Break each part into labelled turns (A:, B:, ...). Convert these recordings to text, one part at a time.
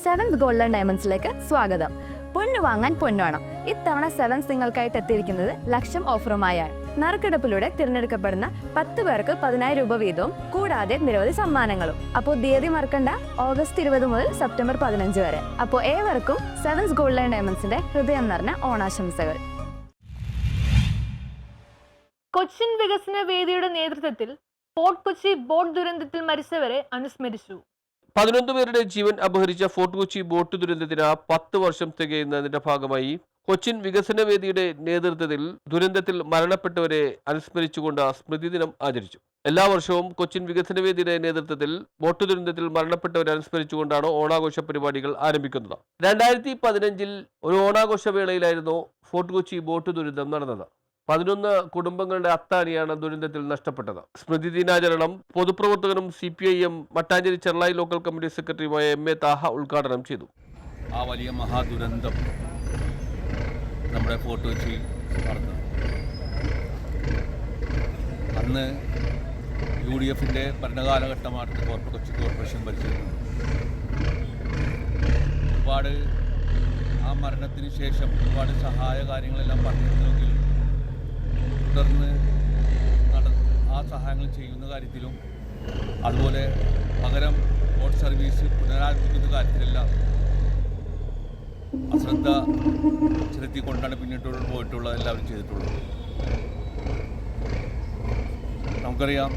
A: Sevens golden ഡയമണ്ട്സിലേക്ക് സ്വാഗതം. പൊന്നു വാങ്ങാൻ പൊന്നുവേണം. ഇത്തവണ സെവൻസ് നിങ്ങൾക്കായിട്ട് എത്തിയിരിക്കുന്നത് ലക്ഷം ഓഫറുമായാണ്. നറുക്കെടുപ്പിലൂടെ തിരഞ്ഞെടുക്കപ്പെടുന്ന 10 പേർക്ക് 10,000 രൂപ വീതവും കൂടാതെ നിരവധി സമ്മാനങ്ങളും. അപ്പോൾ തീയതി മറക്കണ്ട, ഓഗസ്റ്റ് 20 മുതൽ സെപ്റ്റംബർ 15 വരെ. അപ്പോൾ ഏവർക്കും സെവൻസ് ഗോൾഡൻ ഡയമണ്ട്സിന്റെ ഹൃദയം നിറഞ്ഞ ഓണാശംസകൾ.
B: കൊച്ചിൻ വികസന വേദിയുടെ നേതൃത്വത്തിൽ ഫോർട്ട് കൊച്ചി ബോട്ട് ദുരന്തത്തിൽ മരിച്ചവരെ അനുസ്മരിച്ചു.
C: 11 പേരുടെ ജീവൻ അപഹരിച്ച ഫോർട്ട് കൊച്ചി ബോട്ട് ദുരന്തത്തിന് 10 വർഷം തികയുന്നതിന്റെ ഭാഗമായി കൊച്ചിൻ വികസന വേദിയുടെ നേതൃത്വത്തിൽ ദുരന്തത്തിൽ മരണപ്പെട്ടവരെ അനുസ്മരിച്ചുകൊണ്ട് സ്മൃതി ദിനം ആചരിച്ചു. എല്ലാ വർഷവും കൊച്ചിൻ വികസന വേദിയുടെ നേതൃത്വത്തിൽ ബോട്ട് ദുരന്തത്തിൽ മരണപ്പെട്ടവരെ അനുസ്മരിച്ചുകൊണ്ടാണ് ഓണാഘോഷ പരിപാടികൾ ആരംഭിക്കുന്നത്. 2015 ഒരു ഓണാഘോഷ വേളയിലായിരുന്നു ഫോർട്ട് കൊച്ചി ബോട്ട് ദുരന്തം നടന്നത്. 11 കുടുംബങ്ങളുടെ അത്താണിയാണ് ദുരന്തത്തിൽ നഷ്ടപ്പെട്ടത്. സ്മൃതി ദിനാചരണം പൊതുപ്രവർത്തകനും CPIM മട്ടാഞ്ചേരി ചെർളായി ലോക്കൽ കമ്മിറ്റി സെക്രട്ടറിയുമായ MA താഹ ഉദ്ഘാടനം ചെയ്തു.
D: ആ വലിയ മഹാദുരന്തം നമ്മുടെ ഫോർട്ട് കൊച്ചിയിൽ നടന്നു. അന്ന് UDFന്റെ ഭരണകാലഘട്ടമാണ് ഫോർട്ട് കൊച്ചി കോർപ്പറേഷൻ ഭരിച്ചിരുന്നത്. ഒരുപാട് ആ മരണത്തിന് ശേഷം ഒരുപാട് സഹായ കാര്യങ്ങളെല്ലാം പറഞ്ഞിരുന്നുവെങ്കിലും തുടർന്ന് ആ സഹായങ്ങൾ ചെയ്യുന്ന കാര്യത്തിലും അതുപോലെ പകരം ബോട്ട് സർവീസ് പുനരാരംഭിക്കുന്ന കാര്യത്തിലെല്ലാം അശ്രദ്ധ ചെലുത്തിക്കൊണ്ടാണ് പിന്നീട്ട് പോയിട്ടുള്ളത് എല്ലാവരും ചെയ്തിട്ടുള്ളത്. നമുക്കറിയാം,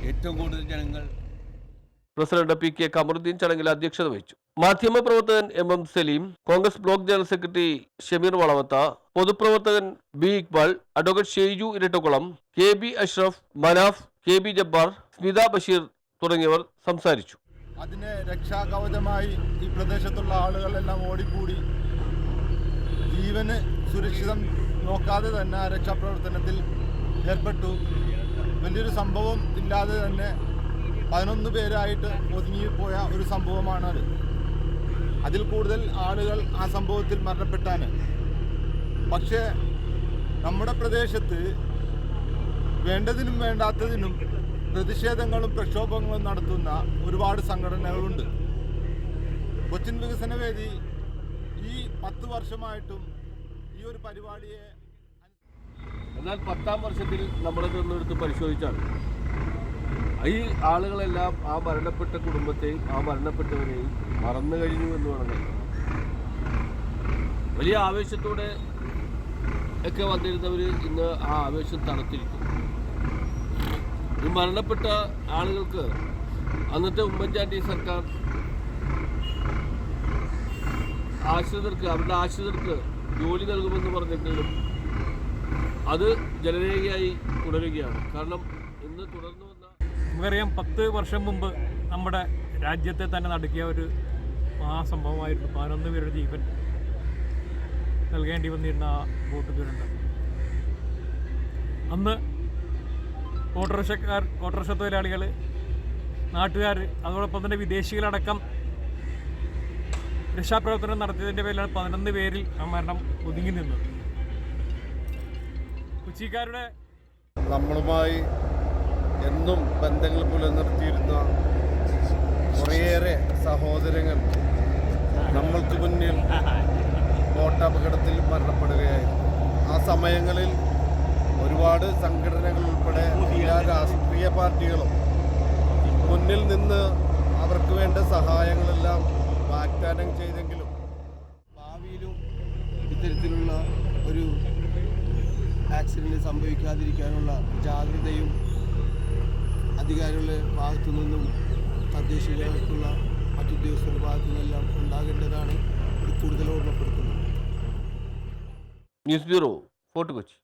D: ഏറ്റവും കൂടുതൽ ജനങ്ങൾ
C: പ്രസിഡന്റ് PK കമറുദ്ദീൻ ചടങ്ങിൽ അധ്യക്ഷത വഹിച്ചു. മാധ്യമപ്രവർത്തകൻ MM Saleem, Congress block general secretary Shameer Valavath, പൊതുപ്രവർത്തകൻ B Iqbal, advocate Sheiju Irattakkulam, KB Ashraf, Manaf, KB Jabbar, Smitha Basheer തുടങ്ങിയവർ സംസാരിച്ചു.
E: അതിനെ രക്ഷാകവചമായി ഈ പ്രദേശത്തുള്ള ആളുകളെല്ലാം ഓടിക്കൂടി ജീവന് സുരക്ഷിതം നോക്കാതെ തന്നെ ആ രക്ഷാപ്രവർത്തനത്തിൽ ഏർപ്പെട്ടു. വലിയൊരു സംഭവം ഇല്ലാതെ തന്നെ 11 പേരായിട്ട് ഒതുങ്ങിപ്പോയ ഒരു സംഭവമാണത്. അതിൽ കൂടുതൽ ആളുകൾ ആ സംഭവത്തിൽ മരണപ്പെട്ടാണ്. പക്ഷേ നമ്മുടെ പ്രദേശത്ത് വേണ്ടതിനും വേണ്ടാത്തതിനും പ്രതിഷേധങ്ങളും പ്രക്ഷോഭങ്ങളും നടത്തുന്ന ഒരുപാട് സംഘടനകളുണ്ട്. കൊച്ചിൻ വികസന വേദി ഈ 10 വർഷമായിട്ടും ഈ ഒരു പരിപാടിയെ,
C: എന്നാൽ 10ാം വർഷത്തിൽ നമ്മളതൊന്നെടുത്ത് പരിശോധിച്ചാൽ ഈ ആളുകളെല്ലാം ആ മരണപ്പെട്ട കുടുംബത്തെയും ആ മരണപ്പെട്ടവരെയും മറന്നു കഴിഞ്ഞു എന്ന് വേണം. വലിയ ആവേശത്തോടെ ഒക്കെ വന്നിരുന്നവർ ഇന്ന് ആ ആവേശം തണുത്തിരിക്കും. ഈ മരണപ്പെട്ട ആളുകൾക്ക് അന്നത്തെ ഉമ്മൻചാണ്ടി സർക്കാർ അവരുടെ ആശ്രിതർക്ക് ജോലി നൽകുമെന്ന് പറഞ്ഞെങ്കിലും അത് ജനരേഖയായി തുടരുകയാണ്. കാരണം ഇന്ന് തുടർന്നു വന്ന
F: നമുക്കറിയാം, 10 വർഷം മുമ്പ് നമ്മുടെ രാജ്യത്തെ തന്നെ നടുക്കിയ ഒരു മഹാസംഭവമായിരുന്നു 11 പേരുടെ ജീവൻ നൽകേണ്ടി വന്നിരുന്ന ആ ബോട്ട് ദുരന്തം. അന്ന് ഓട്ടോറിക്ഷ തൊഴിലാളികൾ, നാട്ടുകാർ, അതോടൊപ്പം തന്നെ വിദേശികളടക്കം രക്ഷാപ്രവർത്തനം നടത്തിയതിൻ്റെ പേരിലാണ് 11 പേരിൽ ആ മരണം ഒതുങ്ങി നിന്നത്. കൊച്ചിക്കാരുടെ
E: നമ്മളുമായി എന്നും ബന്ധങ്ങൾ പുലർത്തിയിരുന്ന കുറേയേറെ സഹോദരങ്ങൾ നമ്മൾക്ക് മുന്നിൽ ബോട്ടപകടത്തിൽ മരണപ്പെടുകയായിരുന്നു. ആ സമയങ്ങളിൽ ഒരുപാട് സംഘടനകൾ ഉൾപ്പെടെ എല്ലാ രാഷ്ട്രീയ പാർട്ടികളും മുന്നിൽ നിന്ന് അവർക്ക് വേണ്ട സഹായങ്ങളെല്ലാം വാഗ്ദാനം ചെയ്തെങ്കിലും
G: ഭാവിയിലും ഇത്തരത്തിലുള്ള ഒരു ആക്സിഡൻറ്റ് സംഭവിക്കാതിരിക്കാനുള്ള ജാഗ്രതയും അധികാരികളുടെ ഭാഗത്തു നിന്നും തദ്ദേശീയർക്കുള്ള മറ്റുദ്യോഗസ്ഥരുടെ ഭാഗത്തു നിന്നെല്ലാം ഉണ്ടാകേണ്ടതാണ് കൂടുതൽ ഓർമ്മപ്പെടുത്തുന്നത്.
C: News bureau, Fort Kochi.